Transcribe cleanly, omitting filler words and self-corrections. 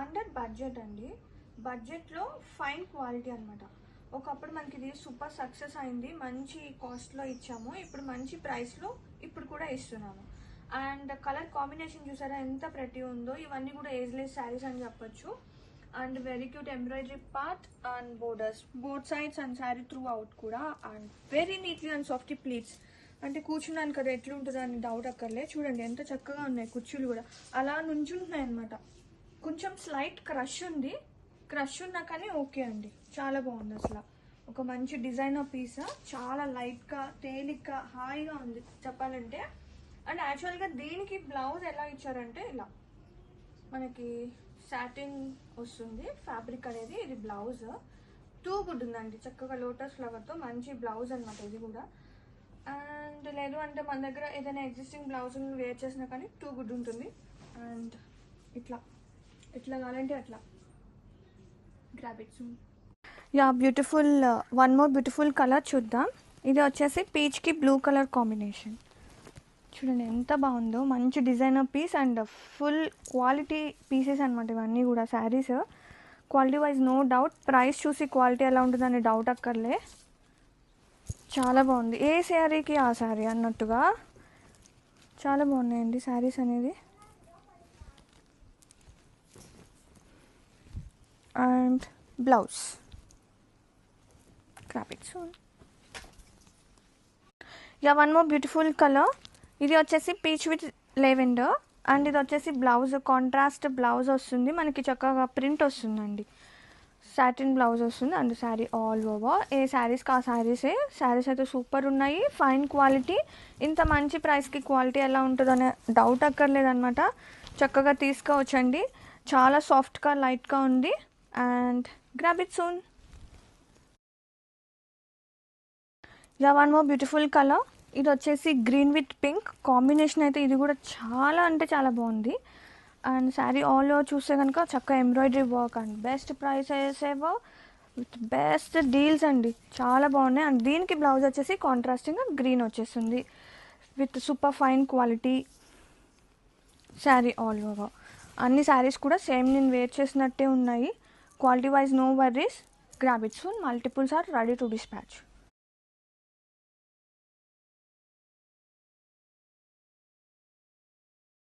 Under budget అండి. బడ్జెట్లో fine quality అనమాట. ఒకప్పుడు మనకి ఇది సూపర్ సక్సెస్ అయింది, మంచి కాస్ట్లో ఇచ్చాము, ఇప్పుడు మంచి ప్రైస్లో ఇప్పుడు కూడా ఇస్తున్నాము. అండ్ కలర్ కాంబినేషన్ చూసారా ఎంత ప్రతి ఉందో. ఇవన్నీ కూడా ఏజ్లెస్ శారీస్ అని చెప్పొచ్చు. And very cute embroidery part and borders both sides and sari through out కూడా. And very neatly and softy pleats. అంటే కూర్చున్నాను కదా ఎట్లుంటుందో అని డౌట్ అక్కర్లే. చూడండి ఎంత చక్కగా ఉన్నాయి కుర్చీలు కూడా అలా నుంచుంటున్నాయి అనమాట. కొంచెం స్లైట్ క్రష్ ఉంది, క్రష్ ఉన్నా కానీ ఓకే అండి, చాలా బాగుంది అసలు. ఒక మంచి డిజైనర్ పీస్, చాలా లైట్గా తేలిగ్గా హాయిగా ఉంది చెప్పాలంటే. అండ్ యాక్చువల్గా దీనికి బ్లౌజ్ ఎలా ఇచ్చారంటే ఇలా మనకి సాటిన్ వస్తుంది ఫ్యాబ్రిక్ అనేది. ఇది బ్లౌజ్ టూ గుడ్ ఉందండి, చక్కగా లోటస్ ఫ్లవర్తో మంచి బ్లౌజ్ అనమాట ఇది కూడా. అండ్ లేదు అంటే మన దగ్గర ఏదైనా ఎగ్జిస్టింగ్ బ్లౌజ్ వేర్ చేసినా కానీ టూ గుడ్ ఉంటుంది. అండ్ ఇట్లా ఎట్లా కావాలంటే అట్లా grab it soon. Yeah beautiful one more beautiful colour చూద్దాం. ఇది వచ్చేసి పీచ్కి బ్లూ కలర్ కాంబినేషన్. చూడండి ఎంత బాగుందో, మంచి designer piece and full quality pieces అనమాట ఇవన్నీ కూడా. Saris quality wise no doubt, price చూసి క్వాలిటీ ఎలా ఉంటుందని డౌట్ అక్కర్లే. చాలా బాగుంది, ఏ శారీకి ఆ శారీ అన్నట్టుగా చాలా బాగున్నాయండి శారీస్ అనేది. And blouse grab it soon. Yeah one more beautiful colour. ఇది వచ్చేసి పీచ్ విత్ లెవెండర్. అండ్ ఇది వచ్చేసి బ్లౌజ్ కాంట్రాస్ట్ బ్లౌజ్ వస్తుంది మనకి, చక్కగా ప్రింట్ వస్తుందండి, సాటిన్ బ్లౌజ్ వస్తుంది. And sari all over a శారీస్కి ఆ శారీసే. శారీస్ అయితే సూపర్ ఉన్నాయి, ఫైన్ క్వాలిటీ. ఇంత మంచి ప్రైస్కి క్వాలిటీ ఎలా ఉంటుందనే డౌట్ అక్కర్లేదన్నమాట. చక్కగా తీసుకోవచ్చండి, చాలా సాఫ్ట్గా లైట్గా ఉంది. And grab it soon. Yeah one more beautiful colour. ఇది వచ్చేసి గ్రీన్ విత్ పింక్ కాంబినేషన్ అయితే ఇది కూడా చాలా అంటే చాలా బాగుంది. అండ్ శారీ ఆల్ ఓవర్ చూస్తే కనుక చక్కగా embroidery work and best prices ever with best deals అండి, చాలా బాగున్నాయి. అండ్ దీనికి బ్లౌజ్ వచ్చేసి కాంట్రాస్టింగ్ గ్రీన్ వచ్చేస్తుంది with super fine quality sari all over. అన్ని శారీస్ కూడా సేమ్ నేను వేర్ చేసినట్టే ఉన్నాయి, quality wise no worries. Grab it soon. Multiples are ready to dispatch.